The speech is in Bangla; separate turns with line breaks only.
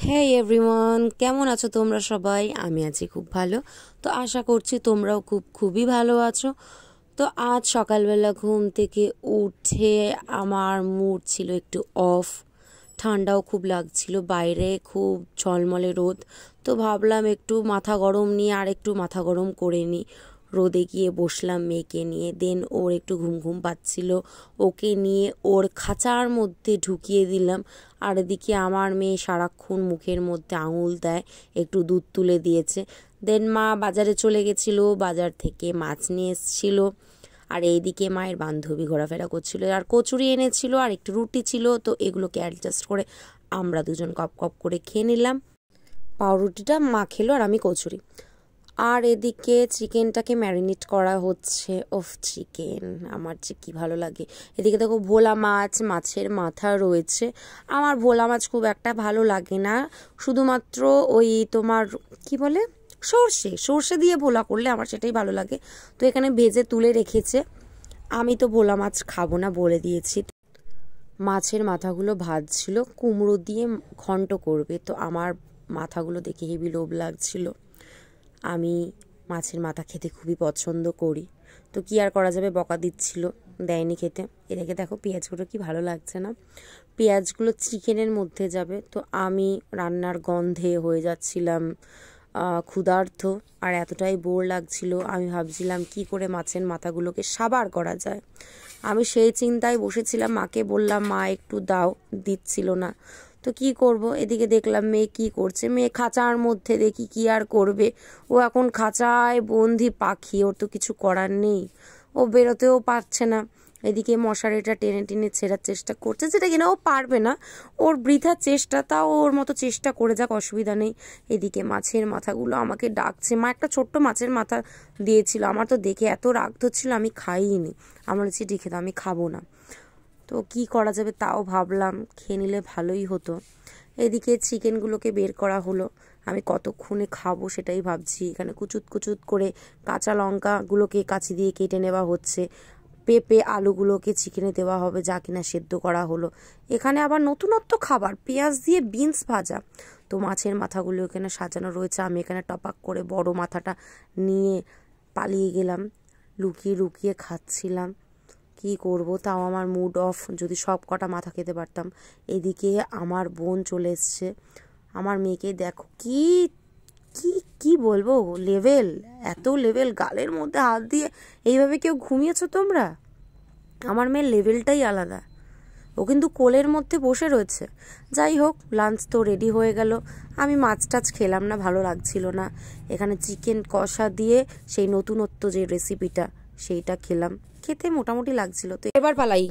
হেই এভরিওয়ান, কেমন আছো তোমরা সবাই? আমি আছি খুব ভালো। তো আশা করছি তোমরাও খুবই ভালো আছো। তো আজ সকালবেলা ঘুম থেকে উঠে আমার মুড ছিল একটু অফ, ঠান্ডাও খুব লাগছিল, বাইরে খুব ঝলমলে রোদ। তো ভাবলাম একটু মাথা গরম নিয়ে আর একটু মাথা গরম করে নিই। রোদে গিয়ে বসলাম মেয়েকে নিয়ে, দেন ওর একটু ঘুম ঘুম পাচ্ছিল, ওকে নিয়ে ওর খাঁচার মধ্যে ঢুকিয়ে দিলাম। আর এদিকে আমার মেয়ে সারাক্ষণ মুখের মধ্যে আঙুল দেয়, একটু দুধ তুলে দিয়েছে। দেন মা বাজারে চলে গেছিলো, বাজার থেকে মাছ নিয়ে এসেছিলো। আর এইদিকে মায়ের বান্ধবী ঘোরাফেরা করছিল, আর কচুরি এনেছিল আর একটু রুটি ছিল। তো এগুলোকে অ্যাডজাস্ট করে আমরা দুজন কপ কপ করে খেয়ে নিলাম। পাউরুটিটা মা খেলো আর আমি কচুরি। আর এদিকে চিকেনটাকে ম্যারিনেট করা হচ্ছে। চিকেন আমার যে কী ভালো লাগে। এদিকে দেখো ভোলা মাছ, মাছের মাথা রয়েছে। আমার ভোলা মাছ খুব একটা ভালো লাগে না, শুধুমাত্র ওই তোমার কি বলে সর্ষে দিয়ে ভোলা করলে আমার সেটাই ভালো লাগে। তো এখানে ভেজে তুলে রেখেছে। আমি তো ভোলা মাছ খাবো না বলে দিয়েছি। মাছের মাথাগুলো ভাজছিল, কুমড়ো দিয়ে ঘন্ট করবে। তো আমার মাথাগুলো দেখে হেবি লোভ লাগছিল। আমি মাছের মাথা খেতে খুবই পছন্দ করি। তো কি আর করা যাবে, বকা দিচ্ছিল, দেয়নি খেতে। এদিকে দেখো পেঁয়াজগুলো কি ভালো লাগছে না, পেঁয়াজগুলো চিকেনের মধ্যে যাবে। তো আমি রান্নার গন্ধে হয়ে যাচ্ছিলাম ক্ষুধার্ত, আর এতটাই বোর লাগছিল। আমি ভাবছিলাম কি করে মাছের মাথাগুলোকে সাবার করা যায়। আমি সেই চিন্তায় বসেছিলাম, মাকে বললাম মা একটু দাও, দিচ্ছিল না। তো কি করব, এদিকে দেখলাম মেয়ে কি করছে। মেয়ে খাঁচার মধ্যে, দেখি কি আর করবে, ও এখন খাঁচায় বন্দি পাখি, ওর তো কিছু করার নেই, ও বেরোতেও পারছে না। এদিকে মশারিটা টেনে টেনে ছেঁড়ার চেষ্টা করছে, যেটা কিনা ও পারবে না, ওর বৃথা চেষ্টা, তাও ওর মতো চেষ্টা করে যাক, অসুবিধা নেই। এদিকে মাছের মাথাগুলো আমাকে ডাকছে। মা একটা ছোট্ট মাছের মাথা দিয়েছিল, আমার তো দেখে এত রাগ ধরছিল, আমি খাইনি। আমার হচ্ছে রেখে দাও, আমি খাবো না। তো কি করা যাবে, তাও ভাবলাম খেয়ে নিলে ভালোই হতো। এদিকে চিকেনগুলোকে বের করা হলো, আমি কতক্ষণে খাবো সেটাই ভাবছি। এখানে কুচুত কুচুত করে কাঁচা লঙ্কাগুলোকে কাঁচি দিয়ে কেটে নেওয়া হচ্ছে, পেঁপে আলুগুলোকে চিকেনে দেওয়া হবে, যা কিনা সেদ্ধ করা হলো। এখানে আবার নতুনত্ব খাবার, পেঁয়াজ দিয়ে বিনস ভাজা। তো মাছের মাথাগুলো এখানে সাজানো রয়েছে। আমি এখানে টপাক করে বড় মাথাটা নিয়ে পালিয়ে গেলাম, লুকিয়ে লুকিয়ে খাচ্ছিলাম। কি করব, তাও আমার মুড অফ, যদি সব কটা মাথা খেতে পারতাম। এদিকে আমার বোন চলে এসছে। আমার মেয়েকে দেখো কি কি কি বলবো, লেভেল, এত লেভেল, গালের মধ্যে হাত দিয়ে এইভাবে কেউ ঘুমিয়েছো তোমরা? আমার মেয়ের লেভেলটাই আলাদা। ও কিন্তু কোলের মধ্যে বসে রয়েছে। যাই হোক, লাঞ্চ তো রেডি হয়ে গেল। আমি মাছ টাছ খেলাম না, ভালো লাগছিল না। এখানে চিকেন কষা দিয়ে সেই নতুনত্ব যে রেসিপিটা, সেইটা খেলাম, খেতে মোটামুটি লাগছিল। তো এবার পালাই।